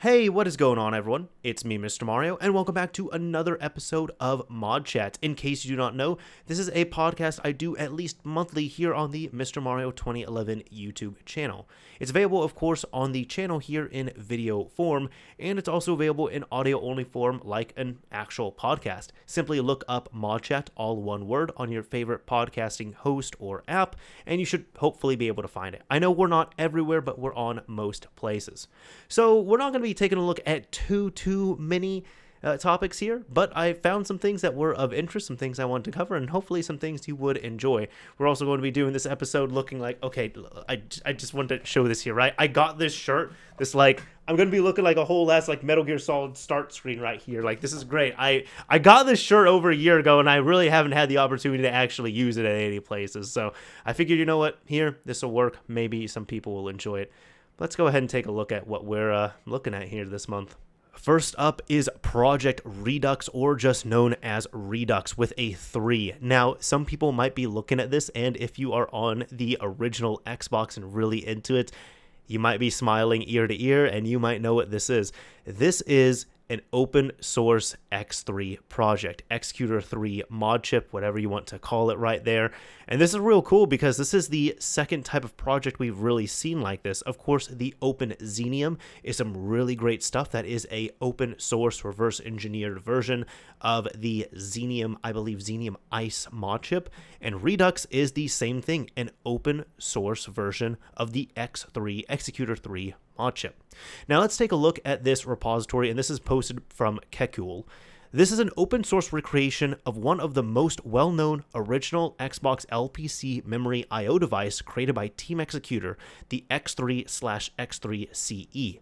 Hey, what is going on, everyone? It's me, Mr. Mario, and welcome back to another episode of ModChat. In case you do not know, this is a podcast I do at least monthly here on the Mr. Mario 2011 YouTube channel. It's available, of course, on the channel here in video form, and it's also available in audio-only form like an actual podcast. Simply look up ModChat, all one word, on your favorite podcasting host or app, and you should hopefully be able to find it. I know we're not everywhere, but we're on most places. So we're not going to be taking a look at too many topics here, but I found some things that were of interest, some things I wanted to cover, and hopefully some things you would enjoy. We're also going to be doing this episode looking like, okay, I just wanted to show this here, right? I got this shirt, I'm going to be looking like a whole ass, Metal Gear Solid start screen right here. This is great. I got this shirt over a year ago, and I really haven't had the opportunity to actually use it at any places, so I figured, you know what, here, this will work. Maybe some people will enjoy it. Let's go ahead and take a look at what we're looking at here this month. First up is Project Redux, or just known as Redux with a 3. Now, some people might be looking at this, and if you are on the original Xbox and really into it, you might be smiling ear to ear, and you might know what this is. This is an open source X3 project, Xecuter 3 mod chip, whatever you want to call it right there. And this is real cool because this is the second type of project we've really seen like this. Of course, the Open Xenium is some really great stuff. That is a open source reverse engineered version of the Xenium, I believe Xenium Ice mod chip. And Redux is the same thing, an open source version of the X3, Xecuter 3 mod chip. Now let's take a look at this repository, and this is posted from Xecuter. This is an open source recreation of one of the most well-known original Xbox LPC memory I/O device created by Team Xecuter, the X3/X3CE.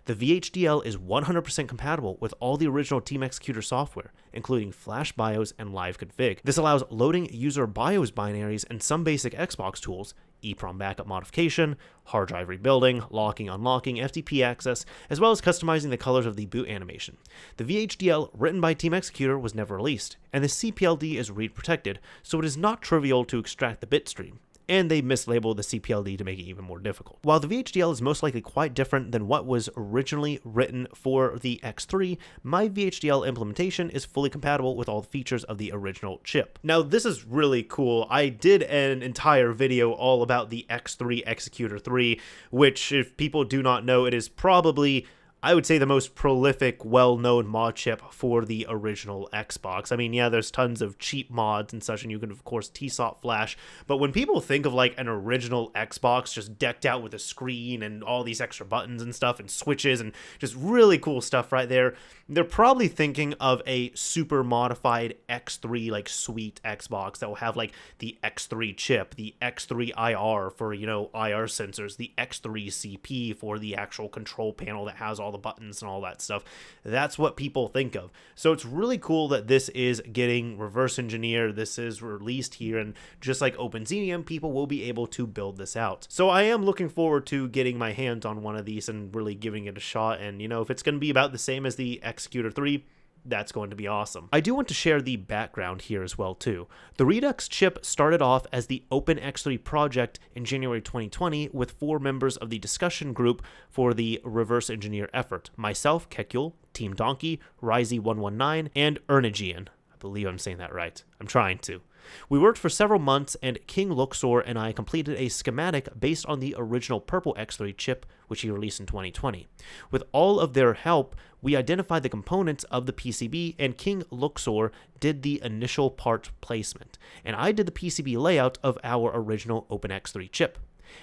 The VHDL is 100% compatible with all the original Team Xecuter software, including Flash BIOS and Live Config. This allows loading user BIOS binaries and some basic Xbox tools, EEPROM backup modification, hard drive rebuilding, locking, unlocking, FTP access, as well as customizing the colors of the boot animation. The VHDL written by Team Xecuter was never released, and the CPLD is read protected, so it is not trivial to extract the bit stream, and they mislabeled the CPLD to make it even more difficult. While the VHDL is most likely quite different than what was originally written for the X3, my VHDL implementation is fully compatible with all the features of the original chip. Now, this is really cool. I did an entire video all about the X3 Xecuter 3, which, if people do not know, it is probably, I would say, the most prolific, well-known mod chip for the original Xbox. I mean, yeah, there's tons of cheap mods and such, and you can, of course, TSOT flash, but when people think of, an original Xbox just decked out with a screen and all these extra buttons and stuff and switches and just really cool stuff right there, they're probably thinking of a super modified X3, sweet Xbox that will have, the X3 chip, the X3 IR for, IR sensors, the X3 CP for the actual control panel that has all the buttons and all that stuff. That's what people think of. So it's really cool that this is getting reverse engineered. This is released here, and just like Open Xenium, people will be able to build this out. So I am looking forward to getting my hands on one of these and really giving it a shot. And if it's going to be about the same as the Xecuter 3, that's going to be awesome. I do want to share the background here as well too. The Redux chip started off as the Open X3 project in January 2020 with 4 members of the discussion group for the reverse engineer effort. Myself, Xecuter, Team Donkey, Ryzy119, and Ernigian. I believe I'm saying that right. I'm trying to. We worked for several months, and King Luxor and I completed a schematic based on the original purple X3 chip, which he released in 2020. With all of their help, we identified the components of the PCB, and King Luxor did the initial part placement, and I did the PCB layout of our original Open X3 chip.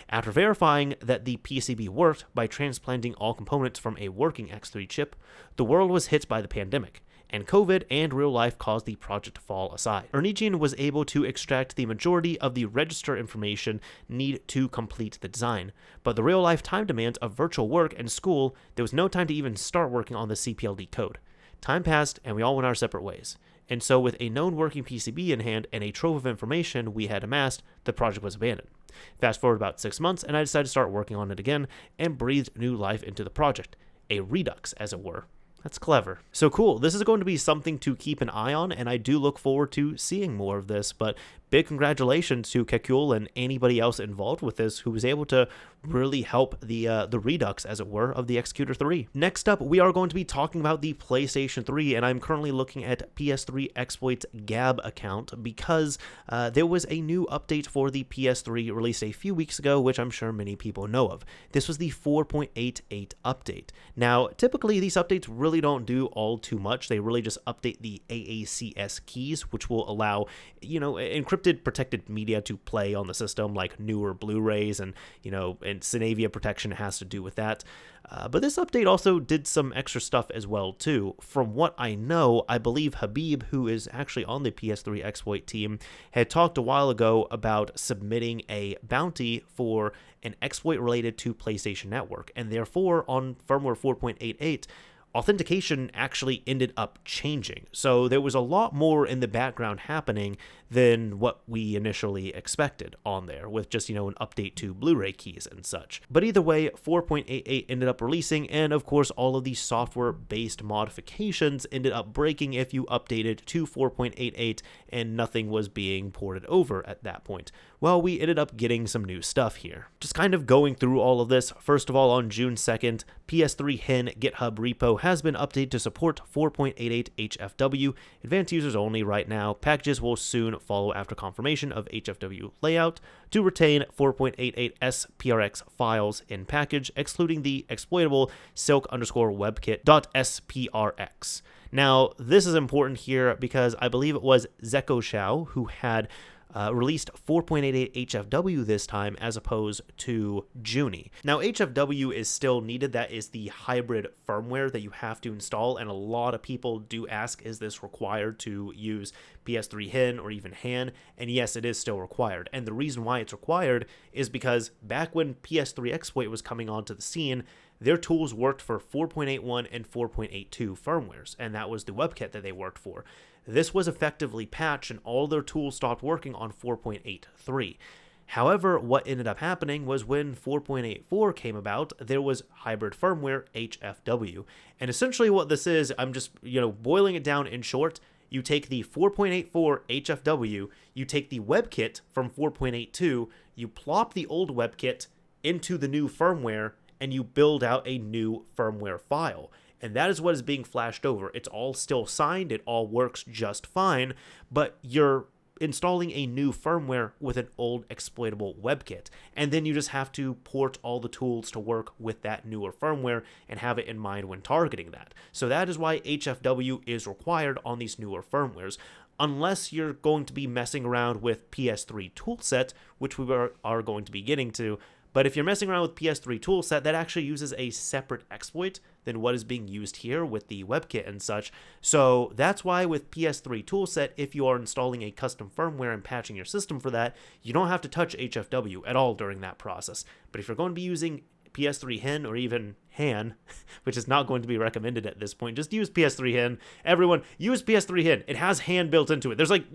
After verifying that the PCB worked by transplanting all components from a working X3 chip, the world was hit by the pandemic, and COVID and real life caused the project to fall aside. Ernigian was able to extract the majority of the register information needed to complete the design, but the real life time demands of virtual work and school, there was no time to even start working on the CPLD code. Time passed, and we all went our separate ways. And so with a known working PCB in hand and a trove of information we had amassed, the project was abandoned. Fast forward about 6 months, and I decided to start working on it again and breathed new life into the project. A redux, as it were. That's clever. So cool. This is going to be something to keep an eye on, and I do look forward to seeing more of this. But big congratulations to Xecuter and anybody else involved with this who was able to really help the redux, as it were, of the Xecuter 3. Next up, we are going to be talking about the PlayStation 3, and I'm currently looking at PS3 Exploits Gab account because there was a new update for the PS3 released a few weeks ago, which I'm sure many people know of. This was the 4.88 update. Now, typically these updates really don't do all too much. They really just update the AACS keys, which will allow, encrypted protected media to play on the system, like newer Blu-rays, and Synavia protection has to do with that. But this update also did some extra stuff as well too. From what I know, I believe Habib, who is actually on the PS3 exploit team, had talked a while ago about submitting a bounty for an exploit related to PlayStation Network, and therefore on firmware 4.88, authentication actually ended up changing. So there was a lot more in the background happening than what we initially expected on there, with just, an update to Blu-ray keys and such. But either way, 4.88 ended up releasing, and of course all of these software-based modifications ended up breaking if you updated to 4.88 and nothing was being ported over at that point. Well, we ended up getting some new stuff here. Just kind of going through all of this, first of all, on June 2nd, PS3 Hen GitHub repo has been updated to support 4.88 HFW. Advanced users only right now. Packages will soon follow after confirmation of HFW layout to retain 4.88 SPRX files in package, excluding the exploitable silk_webkit.sprx. Now, this is important here because I believe it was Zeko who had released 4.88 HFW this time as opposed to Junie. Now, HFW is still needed. That is the hybrid firmware that you have to install, and a lot of people do ask, is this required to use PS3 Hen or even Han? And yes, it is still required. And the reason why it's required is because back when PS3 Exploit was coming onto the scene, their tools worked for 4.81 and 4.82 firmwares, and that was the WebKit that they worked for. This was effectively patched and all their tools stopped working on 4.83. However, what ended up happening was when 4.84 came about, there was hybrid firmware HFW. And essentially what this is, I'm just, boiling it down in short, you take the 4.84 HFW, you take the WebKit from 4.82, you plop the old WebKit into the new firmware, and you build out a new firmware file. And that is what is being flashed over. It's all still signed, it all works just fine, but you're installing a new firmware with an old exploitable WebKit. And then you just have to port all the tools to work with that newer firmware and have it in mind when targeting that. So that is why HFW is required on these newer firmwares, unless you're going to be messing around with PS3 toolset, which we are going to be getting to. But if you're messing around with PS3 toolset, that actually uses a separate exploit than what is being used here with the WebKit and such. So that's why with PS3 toolset, if you are installing a custom firmware and patching your system for that, you don't have to touch HFW at all during that process. But if you're going to be using PS3 Hen or even Han, which is not going to be recommended at this point, just use PS3 Hen. Everyone, use PS3 Hen. It has Han built into it. There's like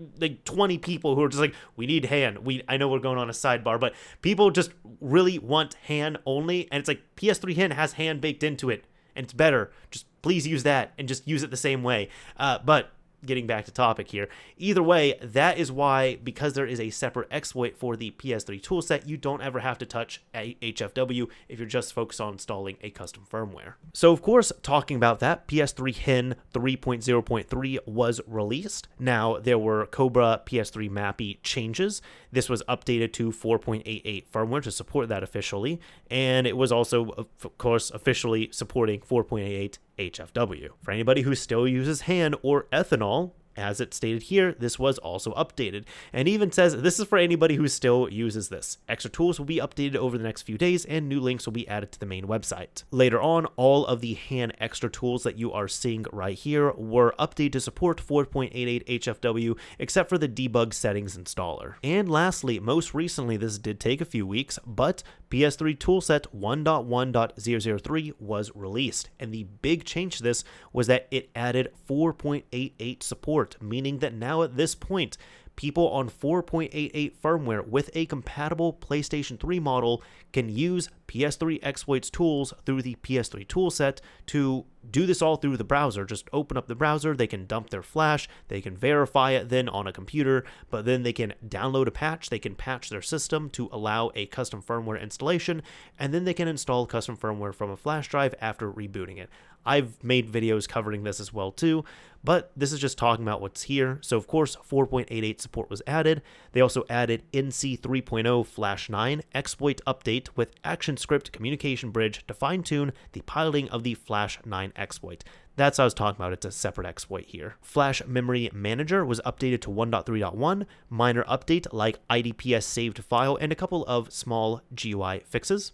20 people who are just like, we need Han. I know we're going on a sidebar, but people just really want Han only, and it's like PS3 Hen has Han baked into it, and it's better. Just please use that and just use it the same way. But getting back to topic here, either way, that is why, because there is a separate exploit for the PS3 toolset, you don't ever have to touch HFW if you're just focused on installing a custom firmware. So of course, talking about that, PS3 Hen 3.0.3 was released. Now, there were Cobra PS3 MAPI changes. This was updated to 4.88 firmware to support that officially, and it was also, of course, officially supporting 4.88 HFW. For anybody who still uses Han or ethanol, as it stated here, this was also updated, and even says this is for anybody who still uses this. Extra tools will be updated over the next few days, and new links will be added to the main website. Later on, all of the Han extra tools that you are seeing right here were updated to support 4.88 HFW, except for the debug settings installer. And lastly, most recently, this did take a few weeks, but PS3 toolset 1.1.003 was released, and the big change to this was that it added 4.88 support, meaning that now at this point, people on 4.88 firmware with a compatible PlayStation 3 model can use PS3 exploits tools through the PS3 toolset to do this all through the browser. Just open up the browser, they can dump their flash, they can verify it then on a computer, but then they can download a patch, they can patch their system to allow a custom firmware installation, and then they can install custom firmware from a flash drive after rebooting it. I've made videos covering this as well too, but this is just talking about what's here. So of course 4.88 support was added. They also added NC 3.0 Flash 9 exploit update with action script communication bridge to fine-tune the piloting of the Flash 9 exploit. That's what I was talking about. It's a separate exploit here. Flash Memory Manager was updated to 1.3.1, minor update like IDPS saved file, and a couple of small GUI fixes.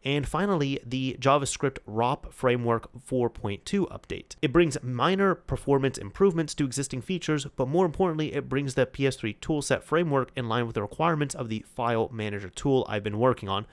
And finally, the JavaScript ROP Framework 4.2 update. It brings minor performance improvements to existing features, but more importantly, it brings the PS3 toolset framework in line with the requirements of the file manager tool I've been working on.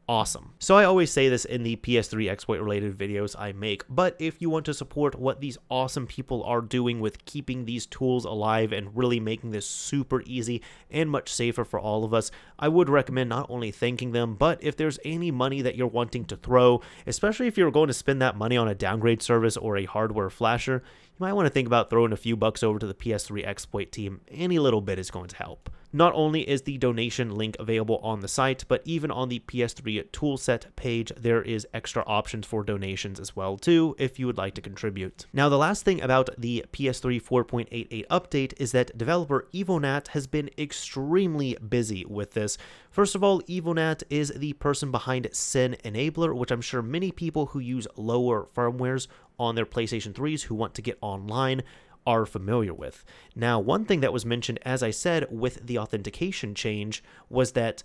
Awesome. So I always say this in the PS3 exploit related videos I make, but if you want to support what these awesome people are doing with keeping these tools alive and really making this super easy and much safer for all of us, I would recommend not only thanking them, but if there's any money that you're wanting to throw, especially if you're going to spend that money on a downgrade service or a hardware flasher, you might want to think about throwing a few bucks over to the PS3 exploit team. Any little bit is going to help. Not only is the donation link available on the site, but even on the PS3 toolset page, there is extra options for donations as well too, if you would like to contribute. Now, the last thing about the PS3 4.88 update is that developer EVILNAT has been extremely busy with this. First of all, EVILNAT is the person behind Sen Enabler, which I'm sure many people who use lower firmwares on their PlayStation 3s who want to get online are familiar with. Now, one thing that was mentioned, as I said, with the authentication change was that,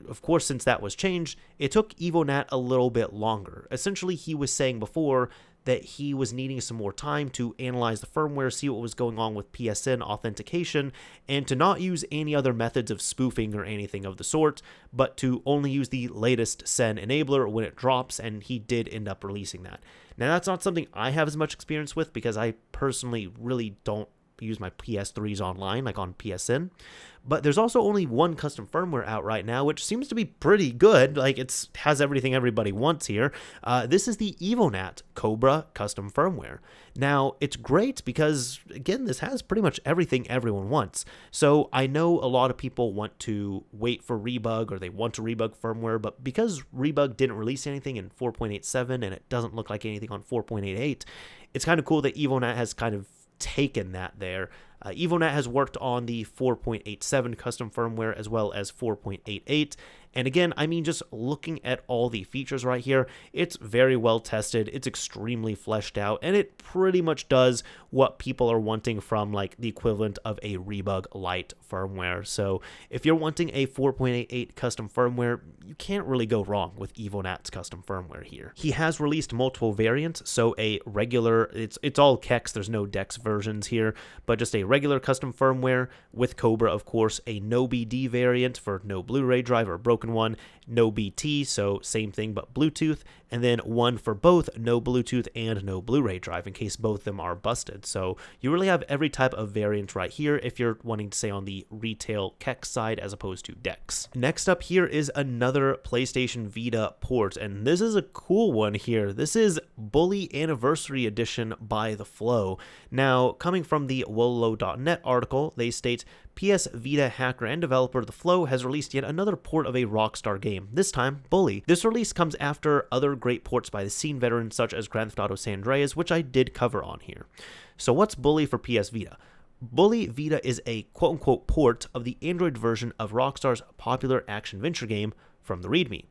of course, since that was changed, it took EVILNAT a little bit longer. Essentially, he was saying before that he was needing some more time to analyze the firmware, see what was going on with PSN authentication, and to not use any other methods of spoofing or anything of the sort, but to only use the latest Sen enabler when it drops, and he did end up releasing that. Now, that's not something I have as much experience with because I personally really don't use my PS3s online, like on PSN. But there's also only one custom firmware out right now, which seems to be pretty good. Like, it has everything everybody wants here. This is the EVILNAT Cobra custom firmware. Now, it's great because, again, this has pretty much everything everyone wants. So I know a lot of people want to wait for Rebug, or they want to rebug firmware, but because Rebug didn't release anything in 4.87 and it doesn't look like anything on 4.88, it's kind of cool that EVILNAT has kind of taken that there. EVILNAT has worked on the 4.87 custom firmware as well as 4.88. And again, I mean, just looking at all the features right here, it's very well tested, it's extremely fleshed out, and it pretty much does what people are wanting from like the equivalent of a Rebug Lite firmware. So if you're wanting a 4.88 custom firmware, you can't really go wrong with EVILNAT's custom firmware here. He has released multiple variants, so a regular, it's all KEX, there's no DEX versions here, but just a regular custom firmware with Cobra, of course, a no BD variant for no Blu-ray drive or broken one, no BT, so same thing but Bluetooth, and then one for both no Bluetooth and no Blu-ray drive in case both of them are busted. So you really have every type of variant right here if you're wanting to say on the retail KEX side as opposed to DEX. Next up here is another PlayStation Vita port, and this is a cool one here. This is Bully Anniversary Edition by The Flow. Now, coming from the Wololo.net article, they state, PS Vita hacker and developer The Flow has released yet another port of a Rockstar game, this time Bully. This release comes after other great ports by the scene veterans such as Grand Theft Auto San Andreas, which I did cover on here. So what's Bully for PS Vita? Bully Vita is a quote-unquote port of the Android version of Rockstar's popular action-adventure game From the README.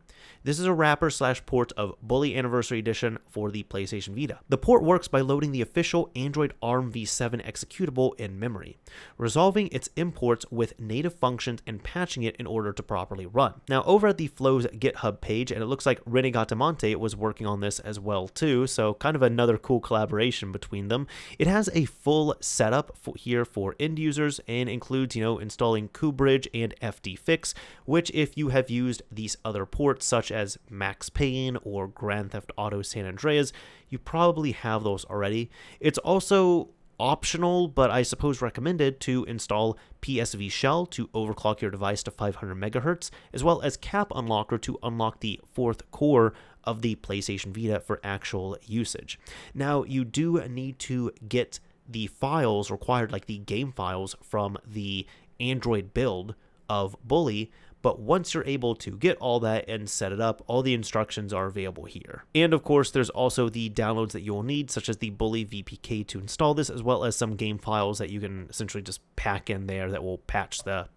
This is a wrapper/port of Bully Anniversary Edition for the PlayStation Vita. The port works by loading the official Android ARM v7 executable in memory, resolving its imports with native functions and patching it in order to properly run. Now, over at the Flow's GitHub page, and it looks like Renegatamonte was working on this as well too, so kind of another cool collaboration between them. It has a full setup here for end users and includes, installing KubeBridge and FDFix, which if you have used these other ports such as Max Payne or Grand Theft Auto San Andreas, you probably have those already. It's also optional, but I suppose recommended, to install PSV Shell to overclock your device to 500 megahertz, as well as Cap Unlocker to unlock the 4th core of the PlayStation Vita for actual usage. Now, you do need to get the files required, like the game files, from the Android build of Bully, but once you're able to get all that and set it up, all the instructions are available here. And of course, there's also the downloads that you will need, such as the Bully VPK to install this, as well as some game files that you can essentially just pack in there that will patch the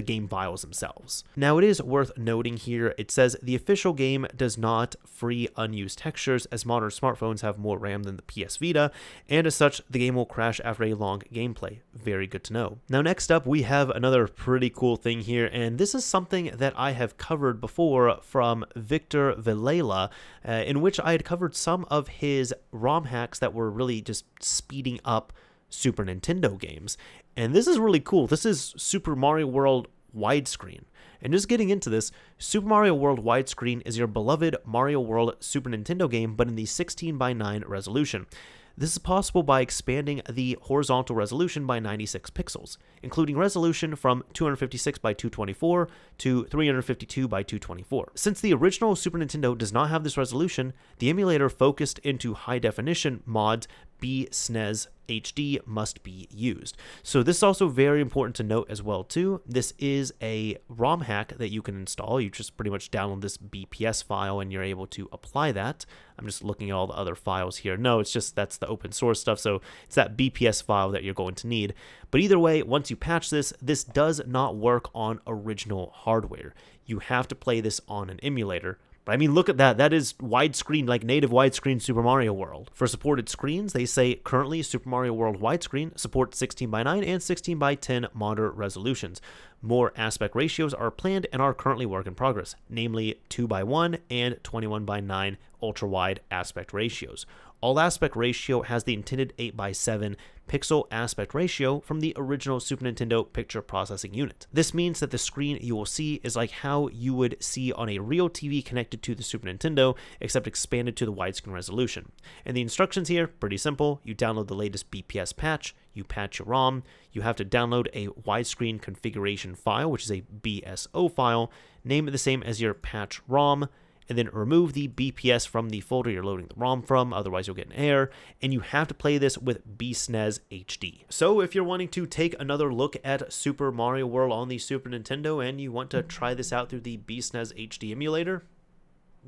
game files themselves. Now, it is worth noting here, it says the official game does not free unused textures, as modern smartphones have more RAM than the PS Vita, and as such, the game will crash after a long gameplay. Very good to know. Now, next up, we have another pretty cool thing here, and this is something that I have covered before from Victor Vilela, in which I had covered some of his ROM hacks that were really just speeding up Super Nintendo games. And this is really cool. This is Super Mario World Widescreen. And just getting into this, Super Mario World Widescreen is your beloved Mario World Super Nintendo game, but in the 16:9 resolution. This is possible by expanding the horizontal resolution by 96 pixels, including resolution from 256 by 224 to 352 by 224. Since the original Super Nintendo does not have this resolution, the emulator focused into high-definition mods bsnes-hd must be used. So this is also very important to note as well too. This is a ROM hack that you can install. You just pretty much download this BPS file and you're able to apply that. I'm just looking at all the other files here. No, it's just that's the open source stuff, so it's that BPS file that you're going to need. But either way, once you patch this, this does not work on original hardware. You have to play this on an emulator. But I mean, look at that. That is widescreen, like native widescreen Super Mario World. For supported screens, they say currently Super Mario World Widescreen supports 16:9 and 16:10 monitor resolutions. More aspect ratios are planned and are currently work in progress, namely 2:1 and 21:9 ultra-wide aspect ratios. All aspect ratio has the intended 8:7 pixel aspect ratio from the original Super Nintendo picture processing unit. This means that the screen you will see is like how you would see on a real TV connected to the Super Nintendo, except expanded to the widescreen resolution. And the instructions here, pretty simple. You download the latest BPS patch, you patch your ROM, you have to download a widescreen configuration file, which is a BSO file, name it the same as your patch ROM, and then remove the BPS from the folder you're loading the ROM from, otherwise you'll get an error, and you have to play this with bsnes-hd. So if you're wanting to take another look at Super Mario World on the Super Nintendo and you want to try this out through the bsnes-hd emulator,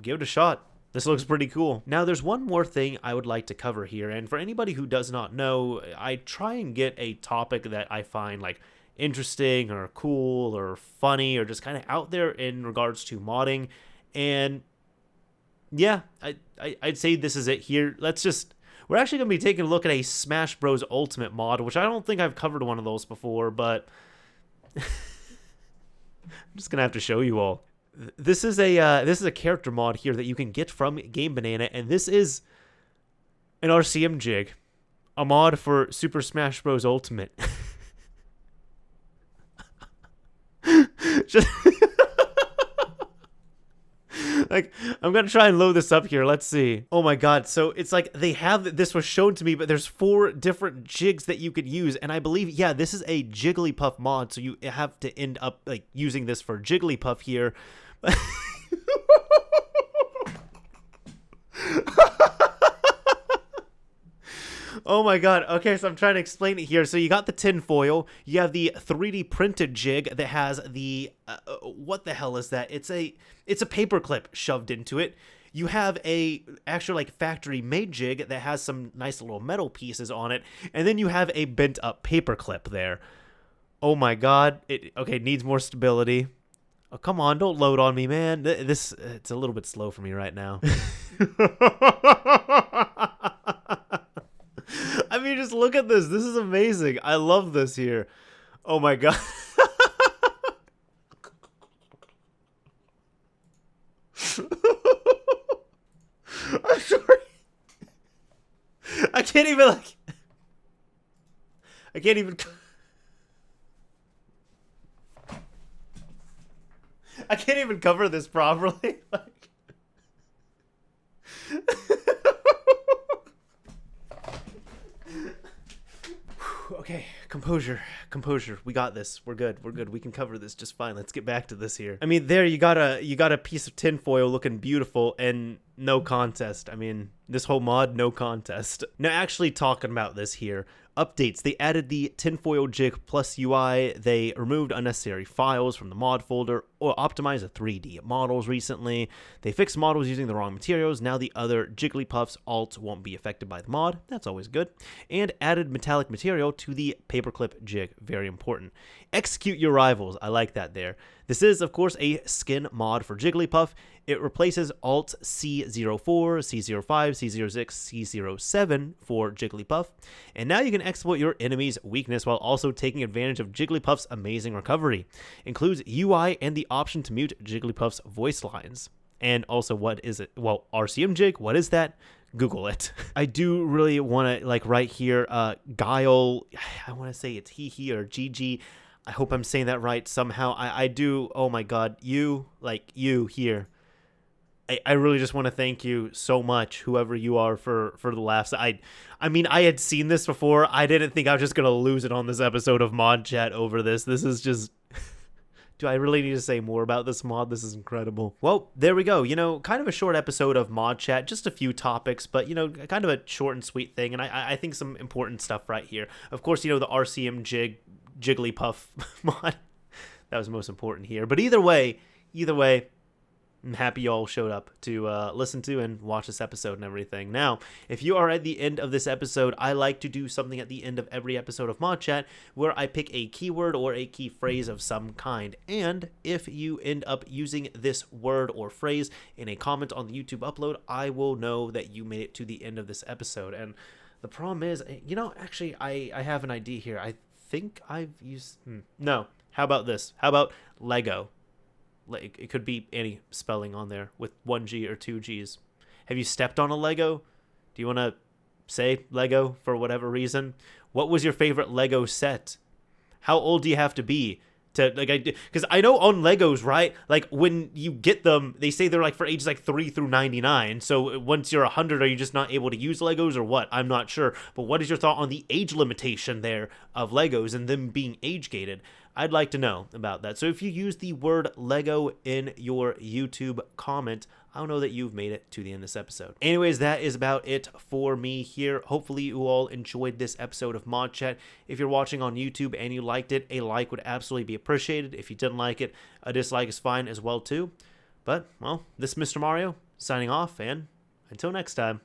give it a shot. This looks pretty cool. Now, there's one more thing I would like to cover here, and for anybody who does not know, I try and get a topic that I find like interesting or cool or funny or just kind of out there in regards to modding. And yeah, I'd say this is it here. We're actually going to be taking a look at a Smash Bros. Ultimate mod, which I don't think I've covered one of those before, but I'm just going to have to show you all. This is a character mod here that you can get from Game Banana, and this is an RCM Jig, a mod for Super Smash Bros. Ultimate. Just like, I'm going to try and load this up here. Let's see. Oh my god. So it's like this was shown to me, but there's 4 different jigs that you could use. And I believe, yeah, this is a Jigglypuff mod. So you have to end up like using this for Jigglypuff here. Oh my god. Okay, so I'm trying to explain it here. So you got the tin foil. You have the 3D printed jig that has the what the hell is that? It's a paperclip shoved into it. You have a actual like factory made jig that has some nice little metal pieces on it, and then you have a bent up paperclip there. Oh my god. It needs more stability. Oh, come on, don't load on me, man. It's a little bit slow for me right now. I mean, just look at this. This is amazing. I love this here. Oh my god. I'm sorry. I can't even cover this properly. Like Okay, composure. We got this. We're good. We can cover this just fine. Let's get back to this here. I mean, there you got a piece of tinfoil looking beautiful and no contest. I mean, this whole mod, no contest. Now, actually talking about this here, updates. They added the tinfoil jig plus UI. They removed unnecessary files from the mod folder or optimized the 3D models recently. They fixed models using the wrong materials. Now the other Jigglypuffs alt won't be affected by the mod. That's always good. And added metallic material to the paperclip jig. Very important. Execute your rivals. I like that there. This is, of course, a skin mod for Jigglypuff. It replaces Alt C04, C05, C06, C07 for Jigglypuff. And now you can exploit your enemy's weakness while also taking advantage of Jigglypuff's amazing recovery. Includes UI and the option to mute Jigglypuff's voice lines. And also, what is it? Well, RCM Jig, what is that? Google it. I do really want to, like, right here, Guile, I want to say it's he or GG. I hope I'm saying that right somehow. I do, oh my god, you here. I really just want to thank you so much, whoever you are, for the laughs. I mean, I had seen this before. I didn't think I was just going to lose it on this episode of ModChat over this. This is just... Do I really need to say more about this mod? This is incredible. Well, there we go. You know, kind of a short episode of ModChat, just a few topics, but, you know, kind of a short and sweet thing, and I think some important stuff right here. Of course, you know, the RCM Jig Jigglypuff mod. That was most important here. But either way, I'm happy you all showed up to listen to and watch this episode and everything. Now, if you are at the end of this episode, I like to do something at the end of every episode of ModChat where I pick a keyword or a key phrase of some kind. And if you end up using this word or phrase in a comment on the YouTube upload, I will know that you made it to the end of this episode. And the problem is, you know, actually, I have an idea here. I think I've used... No. How about this? How about Lego? Like, it could be any spelling on there with 1 G or 2 Gs. Have you stepped on a Lego? Do you want to say Lego for whatever reason? What was your favorite Lego set? How old do you have to be to, like, because I know on Legos, right? Like, when you get them, they say they're like for ages like 3 through 99. So once you're 100, are you just not able to use Legos or what? I'm not sure. But what is your thought on the age limitation there of Legos and them being age gated? I'd like to know about that. So if you use the word Lego in your YouTube comment, I'll know that you've made it to the end of this episode. Anyways, that is about it for me here. Hopefully you all enjoyed this episode of ModChat. If you're watching on YouTube and you liked it, a like would absolutely be appreciated. If you didn't like it, a dislike is fine as well too. But, well, this is Mr. Mario signing off, and until next time.